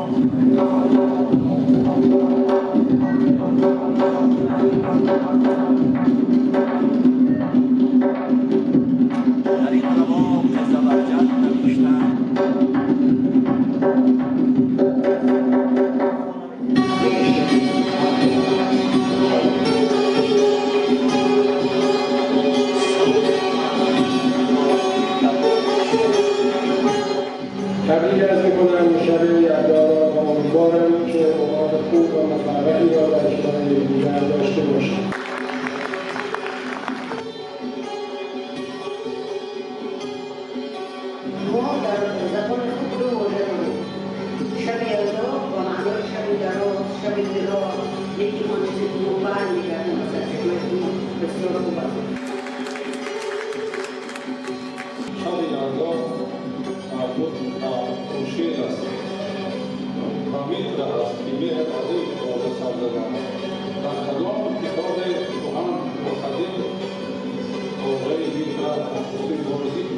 در این جواب زبرجد نوشتند تبریک عرض می‌کنم شب یلدا و امیدوارم که اوقات خوب و مفرحی را در کنار یکدیگر داشته باشیم. ما در زبان خود رو واجد شب یلدا با معنای شب دراز، شب دراز، یکی ما چیزی که ما برمیگردیم مثلا خدمتتون بسیار خوب است. شب یلدا مربوط به خورشید است. حمید است که می‌آید از این واژه سر زده است. در کدام کتاب کهن و قدیم واژه این را خصوصی موردی